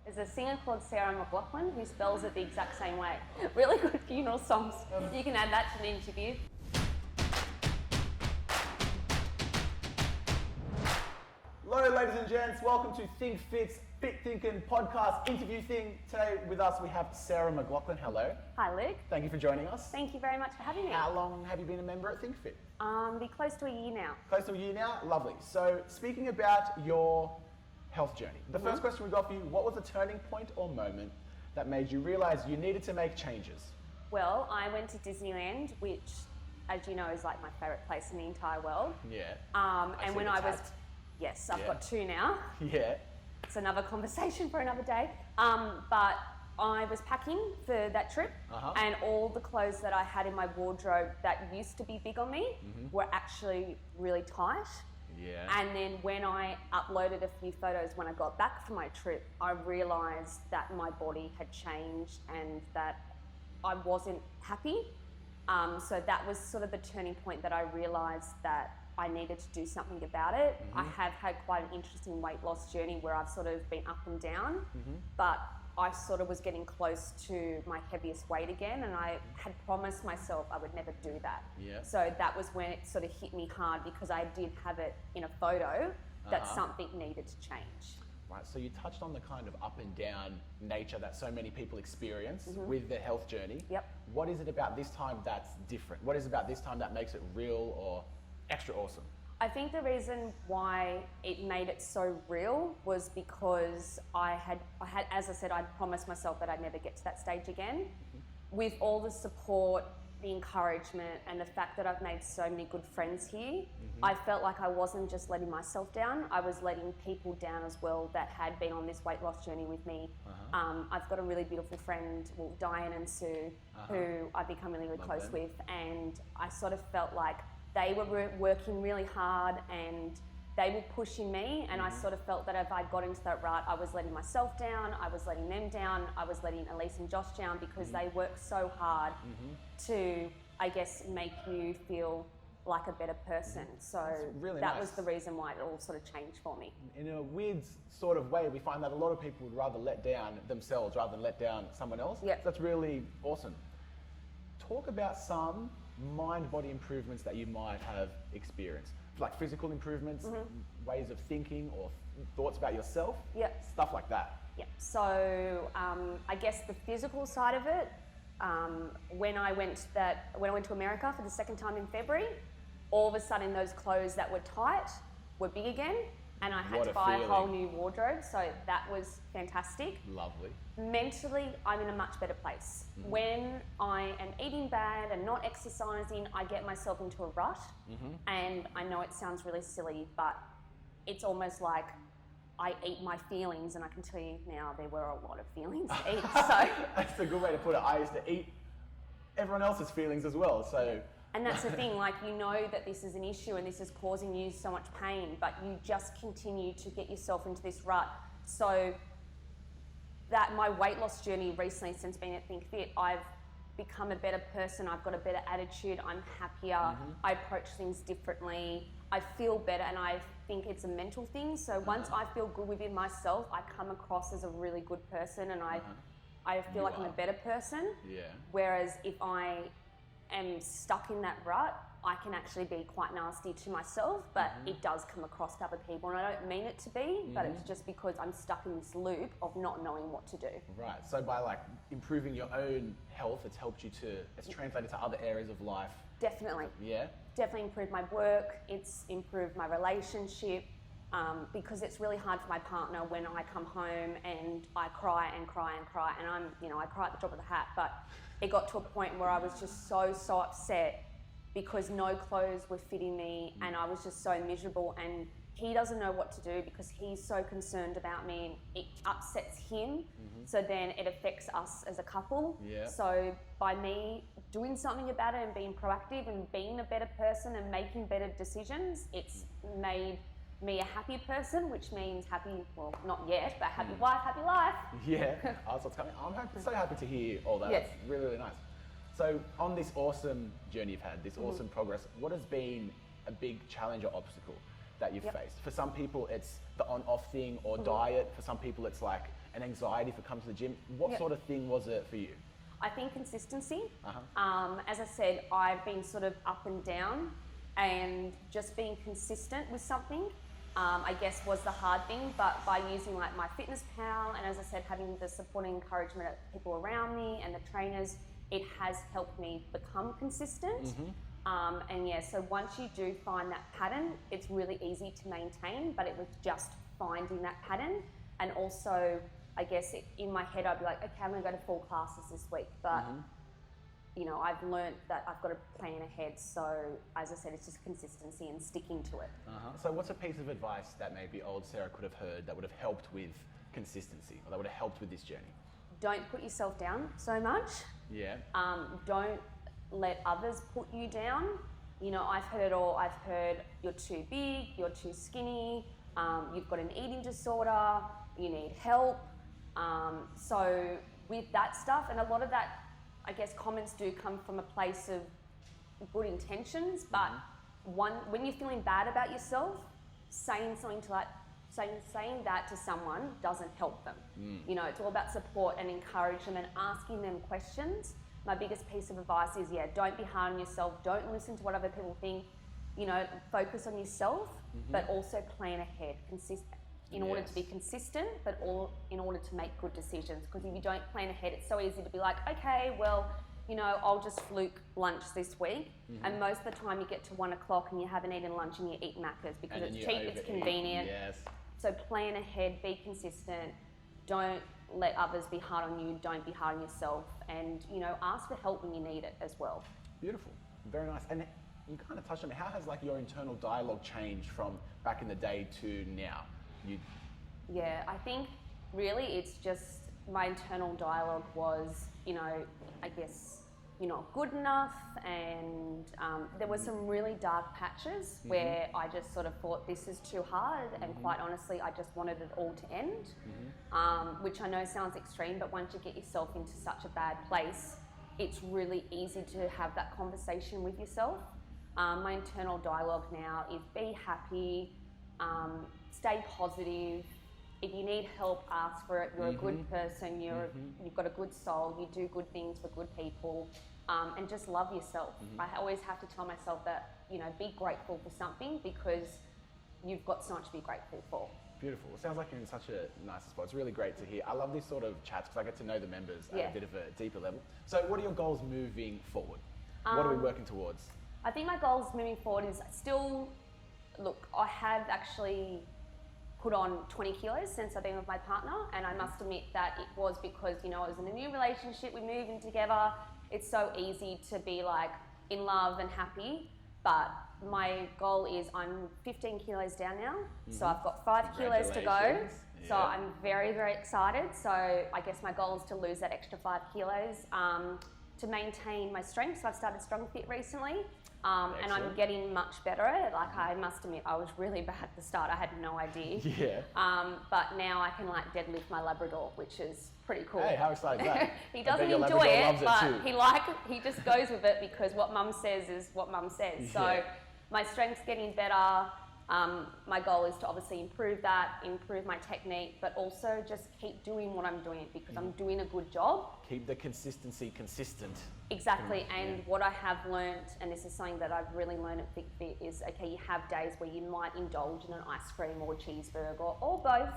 There's a singer called Sarah McLachlan who spells it the exact same way. Really good funeral songs. You can add that to the interview. Hello ladies and gents, welcome to Think Fit's Fit Thinking podcast interview thing. Today with us we have Sarah McLachlan. Hello. Hi Luke. Thank you for joining us. Thank you very much for having me. How long have you been a member at Think Fit? Be close to a year now. Close to a year now? Lovely. So speaking about your health journey, the first question we got for you, what was the turning point or moment that made you realise you needed to make changes? Well, I went to Disneyland, which as you know is like my favourite place in the entire world. Yeah. And when I was... Yes, I've got two now. Yeah. It's another conversation for another day. But I was packing for that trip and all the clothes that I had in my wardrobe that used to be big on me were actually really tight. Yeah. And then when I uploaded a few photos when I got back from my trip, I realised that my body had changed and that I wasn't happy. So that was sort of the turning point that I realised that I needed to do something about it. I have had quite an interesting weight loss journey where I've sort of been up and down, but I sort of was getting close to my heaviest weight again, and I had promised myself I would never do that. Yeah. So that was when it sort of hit me hard because I did have it in a photo that something needed to change. Right, so you touched on the kind of up and down nature that so many people experience with their health journey. Yep. What is it about this time that's different? What is it about this time that makes it real or extra awesome? I think the reason why it made it so real was because I had, as I said, I'd promised myself that I'd never get to that stage again. With all the support, the encouragement, and the fact that I've made so many good friends here, I felt like I wasn't just letting myself down, I was letting people down as well that had been on this weight loss journey with me. I've got a really beautiful friend, well, Diane and Sue, who I've become really, really close with, and I sort of felt like they were working really hard and they were pushing me, and I sort of felt that if I got into that rut, I was letting myself down, I was letting them down, I was letting Elise and Josh down because they work so hard to, I guess, make you feel like a better person. So really that nice. was the reason why it all sort of changed for me. In a weird sort of way, we find that a lot of people would rather let down themselves rather than let down someone else. Yep. That's really awesome. Talk about some mind-body improvements that you might have experienced, like physical improvements, ways of thinking or thoughts about yourself, stuff like that. Yeah, so I guess the physical side of it, when I went to America for the second time in February, all of a sudden those clothes that were tight were big again, and I had to buy a whole new wardrobe, so that was fantastic. Lovely. Mentally, I'm in a much better place. When I am eating bad and not exercising, I get myself into a rut, and I know it sounds really silly, but it's almost like I eat my feelings, and I can tell you now there were a lot of feelings to eat. So that's a good way to put it. I used to eat everyone else's feelings as well. So. And that's the thing, like, you know that this is an issue and this is causing you so much pain, but you just continue to get yourself into this rut. So that my weight loss journey recently, since being at Think Fit, I've become a better person, I've got a better attitude, I'm happier, I approach things differently, I feel better, and I think it's a mental thing. So once I feel good within myself, I come across as a really good person, and I feel like I'm a better person. Yeah. Whereas if I am stuck in that rut, I can actually be quite nasty to myself, but it does come across to other people, and I don't mean it to be, but it's just because I'm stuck in this loop of not knowing what to do. Right, so by like improving your own health, it's helped you to, it's translated to other areas of life. Definitely. Yeah? Definitely improved my work, it's improved my relationship, because it's really hard for my partner when I come home and I cry and cry and cry, and I cry at the drop of the hat, but it got to a point where I was just so upset because no clothes were fitting me, and I was just so miserable, and he doesn't know what to do because he's so concerned about me, and it upsets him, so then it affects us as a couple. Yeah. So by me doing something about it and being proactive and being a better person and making better decisions, it's made me a happy person, which means happy, well, not yet, but happy wife, happy life. Yeah, that's what's coming. I'm so happy to hear all that. Yes. That's really, really nice. So on this awesome journey you've had, this awesome progress, what has been a big challenge or obstacle that you've faced? For some people, it's the on-off thing or diet. For some people, it's like an anxiety for coming to the gym. What Yep. sort of thing was it for you? I think consistency. Uh-huh. As I said, I've been sort of up and down, and just being consistent with something, I guess, was the hard thing. But by using like my fitness pal, and as I said, having the support and encouragement of people around me and the trainers, it has helped me become consistent. And yeah, so once you do find that pattern, it's really easy to maintain, but it was just finding that pattern. And also, I guess in my head, I'd be like, okay, I'm gonna go to 4 classes this week, but you know, I've learned that I've got to plan ahead. So as I said, it's just consistency and sticking to it. So what's a piece of advice that maybe old Sarah could have heard that would have helped with consistency, or that would have helped with this journey? Don't put yourself down so much. Yeah. Don't let others put you down. You know, I've heard it all. I've heard you're too big, you're too skinny, you've got an eating disorder, you need help. So with that stuff, and a lot of that, I guess, comments do come from a place of good intentions, but when you're feeling bad about yourself, saying something to saying that to someone doesn't help them. You know, it's all about support and encouragement and asking them questions. My biggest piece of advice is, yeah, don't be hard on yourself. Don't listen to what other people think. You know, focus on yourself, but also plan ahead, in order to be consistent, but in order to make good decisions. Because if you don't plan ahead, it's so easy to be like, okay, well, you know, I'll just fluke lunch this week. And most of the time you get to 1 o'clock and you haven't eaten lunch and you eat Macca's because it's cheap, it's convenient. Yes. So plan ahead, be consistent. Don't let others be hard on you. Don't be hard on yourself. And, you know, ask for help when you need it as well. Beautiful. Very nice. And you kind of touched on it. How has like your internal dialogue changed from back in the day to now? Yeah, I think really it's just my internal dialogue was, you know, I guess you're not good enough, and there were some really dark patches where I just sort of thought this is too hard, and quite honestly I just wanted it all to end, which I know sounds extreme, but once you get yourself into such a bad place, it's really easy to have that conversation with yourself. My internal dialogue now is be happy, stay positive. If you need help, ask for it. You're a good person. You've got a good soul. You do good things for good people, and just love yourself. I always have to tell myself that, you know, be grateful for something because you've got so much to be grateful for. Beautiful. It sounds like you're in such a nice spot. It's really great to hear. I love these sort of chats because I get to know the members at a bit of a deeper level. So what are your goals moving forward? What are we working towards? I think my goals moving forward is still, look, I have actually put on 20 kilos since I've been with my partner, and I must admit that it was because, you know, I was in a new relationship, we moved in together. It's so easy to be like in love and happy, but my goal is I'm 15 kilos down now, so I've got 5 kilos to go. So I'm very, very excited. So I guess my goal is to lose that extra 5 kilos to maintain my strength. So I've started Strong Fit recently. And I'm getting much better at it. Like, I must admit, I was really bad at the start. I had no idea. But now I can like deadlift my Labrador, which is pretty cool. Hey, how exciting is that? He doesn't enjoy it, but he just goes with it because what mum says is what mum says. So my strength's getting better. My goal is to obviously improve that, improve my technique, but also just keep doing what I'm doing because I'm doing a good job. Keep the consistency consistent. Exactly, and what I have learnt, and this is something that I've really learned at FitFit, is okay, you have days where you might indulge in an ice cream or a cheeseburger or both,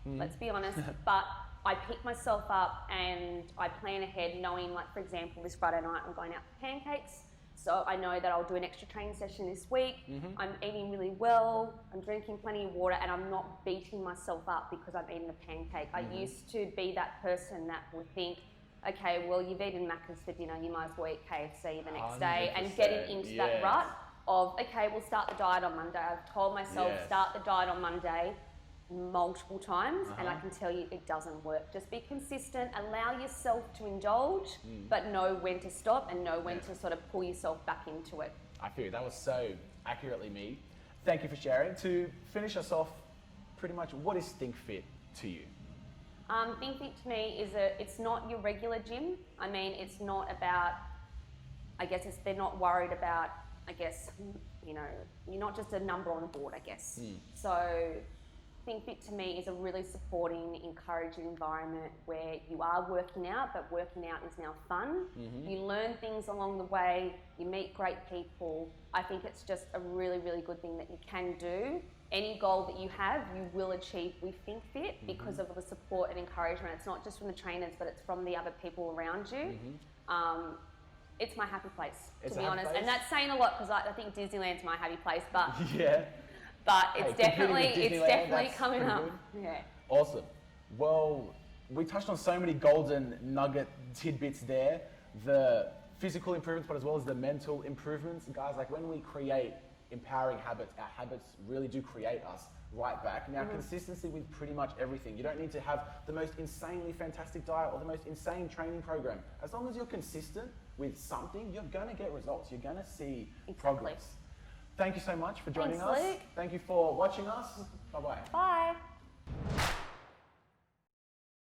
let's be honest, but I pick myself up and I plan ahead knowing, like, for example, this Friday night I'm going out for pancakes, so I know that I'll do an extra training session this week. I'm eating really well, I'm drinking plenty of water, and I'm not beating myself up because I'm eating a pancake. I used to be that person that would think, okay, well, you've eaten Macca's for dinner, you might as well eat KFC the next day, and getting into that rut of, okay, we'll start the diet on Monday. I've told myself, start the diet on Monday multiple times, and I can tell you it doesn't work. Just be consistent, allow yourself to indulge, but know when to stop and know when to sort of pull yourself back into it. I feel that was so accurately me. Thank you for sharing. To finish us off, pretty much, what is Think Fit to you? Think Fit to me is it's not your regular gym. I mean, it's not about, I guess they're not worried about, I guess, you know, you're not just a number on a board, I guess. So Think Fit to me is a really supporting, encouraging environment where you are working out, but working out is now fun. You learn things along the way, you meet great people. I think it's just a really, really good thing that you can do. Any goal that you have, you will achieve with Think Fit because of the support and encouragement. It's not just from the trainers, but it's from the other people around you. It's my happy place, to be honest. And that's saying a lot because I think Disneyland's my happy place, but yeah. But it's definitely coming up. Good. Yeah. Awesome. Well, we touched on so many golden nugget tidbits there. The physical improvements, but as well as the mental improvements. Guys, like when we create empowering habits, our habits really do create us right back. Now, consistency with pretty much everything. You don't need to have the most insanely fantastic diet or the most insane training program. As long as you're consistent with something, you're going to get results. You're going to see progress. Thank you so much for joining us. Luke. Thank you for watching us. Bye-bye. Bye.